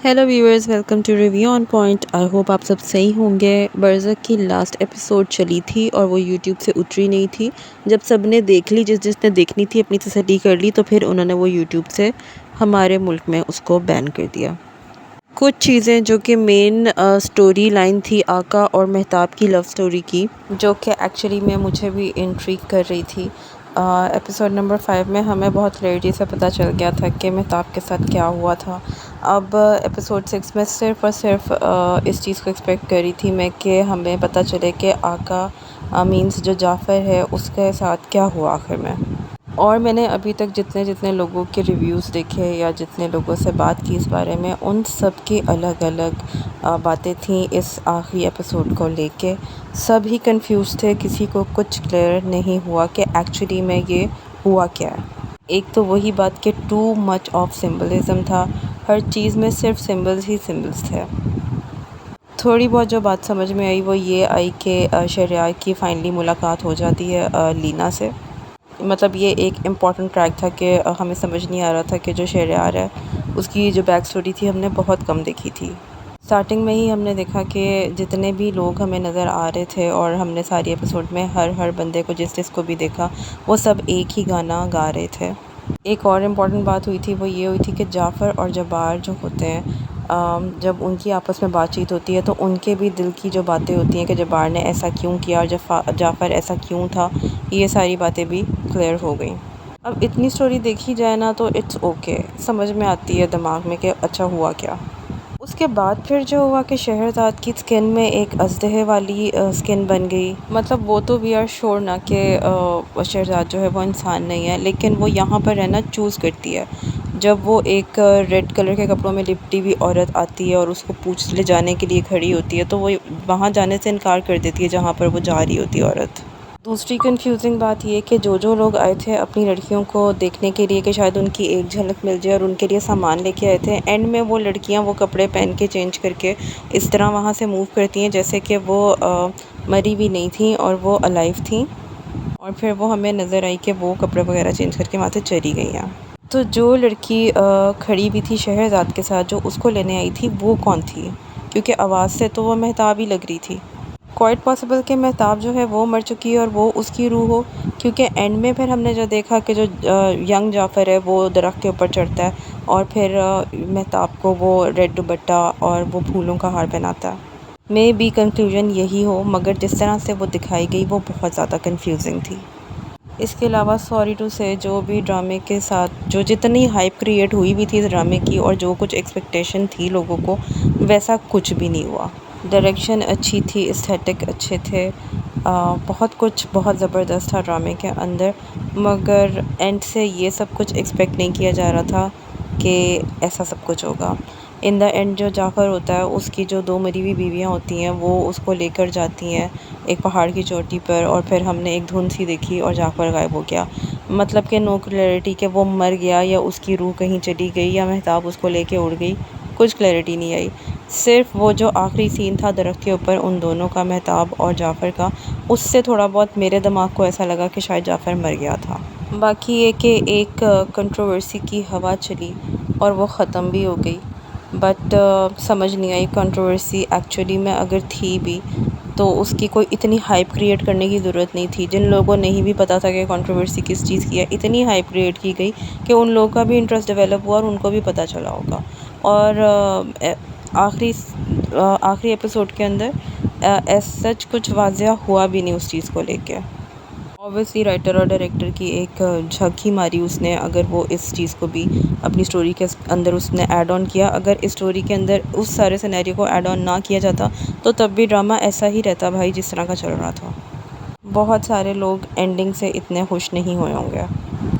Hello viewers, welcome to review on point. I hope आप सब सही होंगे। बरज़क की लास्ट एपिसोड चली थी और वो यूट्यूब से उतरी नहीं थी। जब सब ने देख ली, जिसने देखनी थी अपनी तसल्ली कर ली, तो फिर उन्होंने वो यूट्यूब से हमारे मुल्क में उसको बैन कर दिया। कुछ चीज़ें जो कि मेन स्टोरी लाइन थी आका और मेहताब की लव स्टोरी की, जो कि एक्चुअली में मुझे भी इंट्रिग कर रही थी। एपिसोड नंबर 5 में हमें बहुत क्लैरिटी से पता चल गया था कि मेहताब के साथ क्या हुआ था। अब एपिसोड 6 में सिर्फ़ और सिर्फ इस चीज़ को एक्सपेक्ट कर रही थी मैं कि हमें पता चले कि आका मीन्स जो जाफ़र है उसके साथ क्या हुआ आखिर में। और मैंने अभी तक जितने जितने लोगों के रिव्यूज़ देखे या जितने लोगों से बात की इस बारे में, उन सब की अलग अलग बातें थीं इस आखिरी एपिसोड को लेके। सब ही कंफ्यूज थे, किसी को कुछ क्लियर नहीं हुआ कि एक्चुअली में ये हुआ क्या है। एक तो वही बात कि टू मच ऑफ सिंबलिज़म था, हर चीज़ में सिर्फ सिंबल्स ही सिंबल्स थे। थोड़ी बहुत जो बात समझ में आई वो ये आई कि शहरयार की फ़ाइनली मुलाकात हो जाती है लीना से। मतलब ये एक इम्पॉर्टेंट ट्रैक था कि हमें समझ नहीं आ रहा था कि जो शहरयार है उसकी जो बैक स्टोरी थी हमने बहुत कम देखी थी। स्टार्टिंग में ही हमने देखा कि जितने भी लोग हमें नज़र आ रहे थे और हमने सारी एपिसोड में हर बंदे को जिसको भी देखा वो सब एक ही गाना गा रहे थे। एक और इम्पॉर्टेंट बात हुई थी वो ये हुई थी कि जाफ़र और जब्बार जो होते हैं, जब उनकी आपस में बातचीत होती है तो उनके भी दिल की जो बातें होती हैं कि जब्बार ने ऐसा क्यों किया और जाफ़र ऐसा क्यों था, ये सारी बातें भी क्लियर हो गई। अब इतनी स्टोरी देखी जाए ना तो इट्स ओके, समझ में आती है दिमाग में कि अच्छा हुआ क्या। उसके बाद फिर जो हुआ कि शहरज़ाद की स्किन में एक अजदहे वाली स्किन बन गई। मतलब वो तो वी आर श्योर ना कि शहरज़ाद जो है वो इंसान नहीं है, लेकिन वो यहाँ पर रहना चूज़ करती है। जब वो एक रेड कलर के कपड़ों में लिपटी हुई औरत आती है और उसको पूछ ले जाने के लिए खड़ी होती है, तो वो वहाँ जाने से इनकार कर देती है जहाँ पर वो जा रही होती है औरत। दूसरी कंफ्यूजिंग बात ये कि जो लोग आए थे अपनी लड़कियों को देखने के लिए कि शायद उनकी एक झलक मिल जाए और उनके लिए सामान लेके आए थे, एंड में वो लड़कियां वो कपड़े पहन के चेंज करके इस तरह वहाँ से मूव करती हैं जैसे कि वो मरी भी नहीं थी और वो अलाइव थी। और फिर वो हमें नज़र आई कि वो कपड़े वगैरह चेंज करके वहाँ से चली गई हैं। तो जो लड़की खड़ी भी थी शहरज़ाद के साथ जो उसको लेने आई थी, वो कौन थी? क्योंकि आवाज़ से तो वो मेहताब ही लग रही थी। क्वाइट पॉसिबल कि मेहताब जो है वो मर चुकी है और वो उसकी रूह हो, क्योंकि एंड में फिर हमने जो देखा कि जो यंग जाफ़र है वो दरख्त के ऊपर चढ़ता है और फिर मेहताब को वो रेड दुपट्टा और वो फूलों का हार पहनाता है। मे बी कंक्लूजन यही हो, मगर जिस तरह से वो दिखाई गई वो बहुत ज़्यादा कंफ्यूजिंग थी। इसके अलावा सॉरी टू से जो भी ड्रामे के साथ जो जितनी हाइप क्रिएट हुई भी थी इस ड्रामे की और जो कुछ एक्सपेक्टेशन थी लोगों को, वैसा कुछ भी नहीं हुआ। डायरेक्शन अच्छी थी, एस्थेटिक अच्छे थे, बहुत कुछ बहुत ज़बरदस्त था ड्रामे के अंदर, मगर एंड से ये सब कुछ एक्सपेक्ट नहीं किया जा रहा था कि ऐसा सब कुछ होगा। इन द एंड जो जाफ़र होता है उसकी जो दो मरी हुई बीवियाँ होती हैं वो उसको लेकर जाती हैं एक पहाड़ की चोटी पर, और फिर हमने एक धुंध सी देखी और जाफ़र गायब हो गया। मतलब कि नो क्लैरिटी कि वो मर गया या उसकी रूह कहीं चली गई या मेहताब उसको लेके उड़ गई, कुछ क्लैरिटी नहीं आई। सिर्फ वो जो आखिरी सीन था दरख्त के ऊपर उन दोनों का, मेहताब और जाफ़र का, उससे थोड़ा बहुत मेरे दिमाग को ऐसा लगा कि शायद जाफ़र मर गया था। बाकी ये कि एक कंट्रोवर्सी की हवा चली और वो ख़त्म भी हो गई, बट समझ नहीं आई कंट्रोवर्सी एक्चुअली में अगर थी भी तो उसकी कोई इतनी हाइप क्रिएट करने की ज़रूरत नहीं थी। जिन लोगों को नहीं भी पता था कि कंट्रोवर्सी किस चीज़ की है, इतनी हाइप क्रिएट की गई कि उन लोगों का भी इंटरेस्ट डेवलप हुआ और उनको भी पता चला होगा। और आखिरी एपिसोड के अंदर एज सच कुछ वाज़िया हुआ भी नहीं उस चीज़ को लेके। ऑब्वियसली राइटर और डायरेक्टर की एक झकी मारी उसने, अगर वो इस चीज़ को भी अपनी स्टोरी के अंदर उसने ऐड ऑन किया। अगर इस स्टोरी के अंदर उस सारे सिनेरियो को ऐड ऑन ना किया जाता तो तब भी ड्रामा ऐसा ही रहता भाई जिस तरह का चल रहा था। बहुत सारे लोग एंडिंग से इतने खुश नहीं हुए होंगे।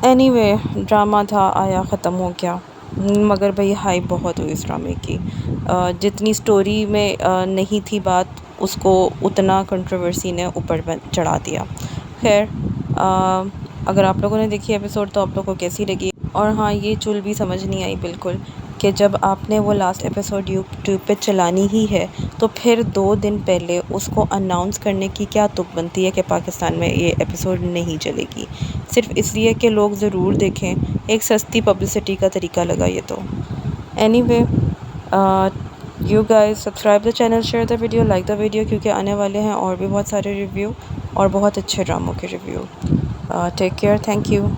एनीवे, ड्रामा था, आया ख़त्म हो गया, मगर भाई हाइप बहुत हुई इस ड्रामे की। जितनी स्टोरी में नहीं थी बात, उसको उतना कंट्रोवर्सी ने ऊपर चढ़ा दिया। खैर, अगर आप लोगों ने देखी एपिसोड तो आप लोगों को कैसी लगी? और हाँ, ये चुल भी समझ नहीं आई बिल्कुल कि जब आपने वो लास्ट एपिसोड यूट्यूब पे चलानी ही है तो फिर 2 दिन पहले उसको अनाउंस करने की क्या तुक बनती है कि पाकिस्तान में ये एपिसोड नहीं चलेगी, सिर्फ इसलिए कि लोग ज़रूर देखें। एक सस्ती पब्लिसिटी का तरीका लगा ये तो। Anyway, you guys subscribe the channel, share the video, like the video, क्योंकि आने वाले हैं और भी बहुत सारे रिव्यू और बहुत अच्छे ड्रामों के review. Take care, thank you.